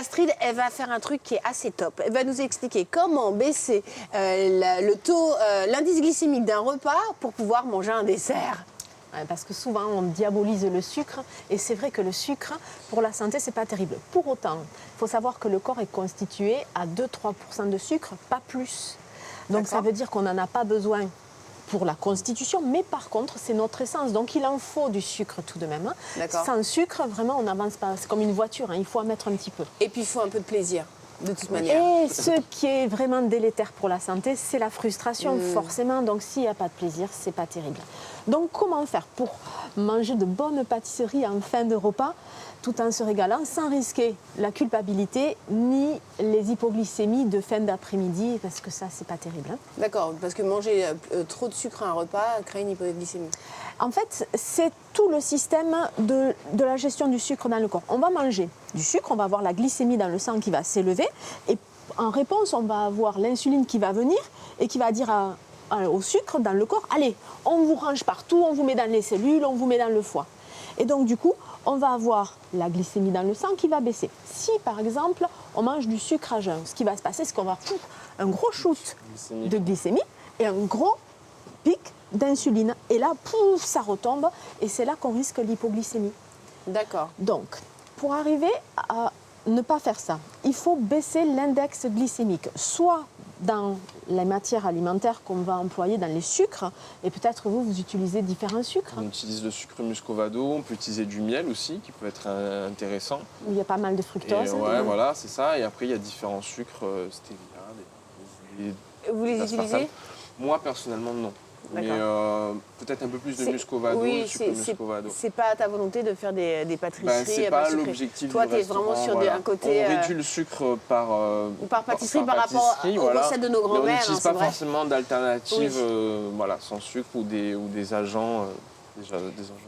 Astrid, elle va faire un truc qui est assez top. Elle va nous expliquer comment baisser le taux, l'indice glycémique d'un repas pour pouvoir manger un dessert. Ouais, parce que souvent, on diabolise le sucre. Et c'est vrai que le sucre, pour la santé, c'est pas terrible. Pour autant, il faut savoir que le corps est constitué à 2-3% de sucre, pas plus. Donc ça veut dire qu'on n'en a pas besoin pour la constitution, mais par contre, c'est notre essence. Donc il en faut du sucre tout de même. Sans sucre, vraiment, on n'avance pas. C'est comme une voiture, il faut en mettre un petit peu. Et puis il faut un peu de plaisir. De toute manière. Et ce qui est vraiment délétère pour la santé, c'est la frustration, forcément. Donc, s'il n'y a pas de plaisir, c'est pas terrible. Donc, comment faire pour manger de bonnes pâtisseries en fin de repas, tout en se régalant, sans risquer la culpabilité ni les hypoglycémies de fin d'après-midi, parce que ça, c'est pas terrible. Hein. D'accord, parce que manger trop de sucre à un repas crée une hypoglycémie. En fait, c'est tout le système de la gestion du sucre dans le corps. On va manger du sucre, on va avoir la glycémie dans le sang qui va s'élever et en réponse, on va avoir l'insuline qui va venir et qui va dire au sucre dans le corps, allez, on vous range partout, on vous met dans les cellules, on vous met dans le foie. Et donc du coup, on va avoir la glycémie dans le sang qui va baisser. Si par exemple, on mange du sucre à jeun, ce qui va se passer, c'est qu'on va avoir un gros shoot de glycémie et un gros pic d'insuline. Et là, pouf, ça retombe et c'est là qu'on risque l'hypoglycémie. D'accord. Donc, pour arriver à ne pas faire ça, il faut baisser l'index glycémique, soit dans les matières alimentaires qu'on va employer dans les sucres, et peut-être vous utilisez différents sucres. On utilise le sucre muscovado, on peut utiliser du miel aussi, qui peut être intéressant. Il y a pas mal de fructose. Et ouais, voilà, c'est ça. Et après, il y a différents sucres, stevia, vous les utilisez? Moi, personnellement, non. Mais peut-être un peu plus de muscovado, oui, le sucre muscovado. C'est pas ta volonté de faire des pâtisseries. C'est pas l'objectif du restaurant. Toi, tu es vraiment sur un côté... On réduit le sucre par pâtisserie par rapport aux recettes de nos grands-mères. On n'utilise pas forcément d'alternatives sans sucre ou des agents.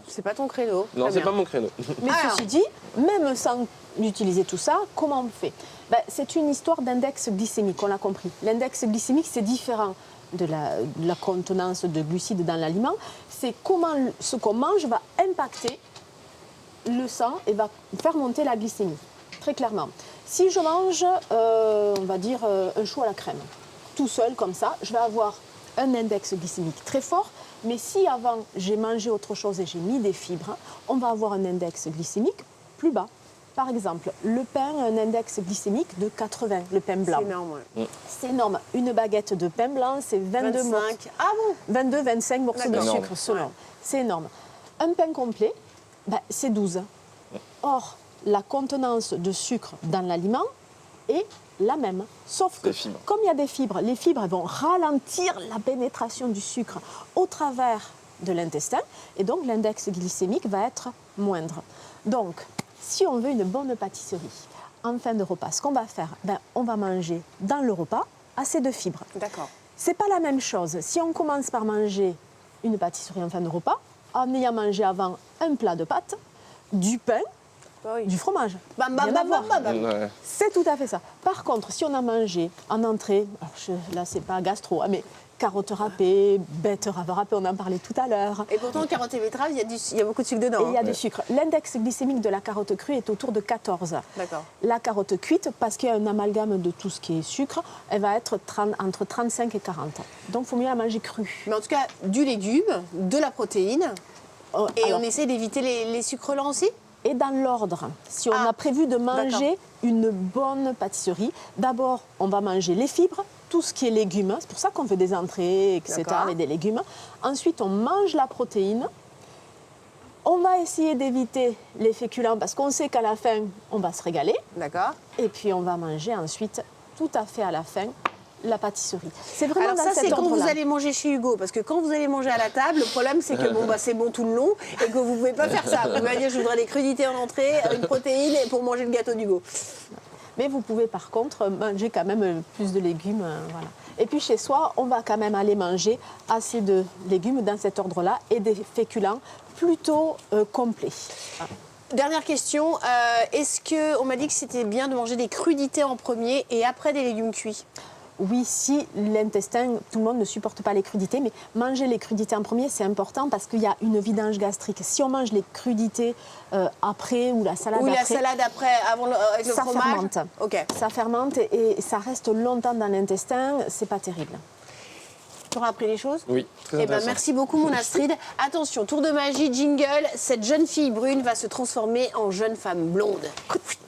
C'est pas ton créneau. Non, c'est pas mon créneau. Mais ceci dit, même sans utiliser tout ça, comment on fait? C'est une histoire d'index glycémique, on l'a compris. L'index glycémique, c'est différent de la contenance de glucides dans l'aliment. C'est comment ce qu'on mange va impacter le sang et va faire monter la glycémie, très clairement. Si je mange, on va dire, un chou à la crème, tout seul comme ça, je vais avoir un index glycémique très fort. Mais si avant j'ai mangé autre chose et j'ai mis des fibres, on va avoir un index glycémique plus bas. Par exemple, le pain a un index glycémique de 80, le pain blanc. C'est énorme, ouais. C'est énorme. Une baguette de pain blanc, c'est 22-25 morceaux de sucre selon. Ouais. C'est énorme. Un pain complet, c'est 12. Or, la contenance de sucre dans l'aliment est la même. Sauf que, comme il y a des fibres, les fibres vont ralentir la pénétration du sucre au travers de l'intestin. Et donc, l'index glycémique va être moindre. Donc, si on veut une bonne pâtisserie en fin de repas, ce qu'on va faire, on va manger dans le repas assez de fibres. D'accord. C'est pas la même chose. Si on commence par manger une pâtisserie en fin de repas, en ayant mangé avant un plat de pâtes, du pain, du fromage. C'est tout à fait ça. Par contre, si on a mangé en entrée, là c'est pas gastro, mais carottes râpées, betteraves râpées, on en parlait tout à l'heure. Et pourtant, carottes et betteraves, il y a beaucoup de sucre dedans. Et il y a du sucre. L'index glycémique de la carotte crue est autour de 14. D'accord. La carotte cuite, parce qu'il y a un amalgame de tout ce qui est sucre, elle va être entre 35 et 40. Donc, il faut mieux la manger crue. Mais en tout cas, du légume, de la protéine, et on essaie d'éviter les sucres lents aussi. Et dans l'ordre, si on a prévu de manger une bonne pâtisserie, d'abord, on va manger les fibres, tout ce qui est légumes. C'est pour ça qu'on fait des entrées, etc., avec des légumes. Ensuite, on mange la protéine. On va essayer d'éviter les féculents parce qu'on sait qu'à la fin, on va se régaler. D'accord. Et puis, on va manger ensuite, tout à fait à la fin, la pâtisserie. C'est vraiment alors dans ça, cet c'est quand ordre-là. vous allez manger chez Hugo, parce que quand vous allez manger à la table, le problème c'est que c'est bon tout le long et que vous pouvez pas faire ça. Vous pouvez dire je voudrais des crudités en entrée, une protéine pour manger le gâteau d'Hugo. Mais vous pouvez par contre manger quand même plus de légumes, voilà. Et puis chez soi, on va quand même aller manger assez de légumes dans cet ordre-là et des féculents plutôt complets. Dernière question, est-ce qu'on m'a dit que c'était bien de manger des crudités en premier et après des légumes cuits? oui, si l'intestin, tout le monde ne supporte pas les crudités, mais manger les crudités en premier, c'est important parce qu'il y a une vidange gastrique. Si on mange les crudités après ou la salade Oui, après... la salade après, avec le ça fromage. fermente. Ok. Ça fermente et ça reste longtemps dans l'intestin, c'est pas terrible. Tu auras appris les choses? Oui, très Eh ben, intéressant. merci beaucoup, mon Astrid. Attention, tour de magie, jingle. Cette jeune fille brune va se transformer en jeune femme blonde. Coup de fouet.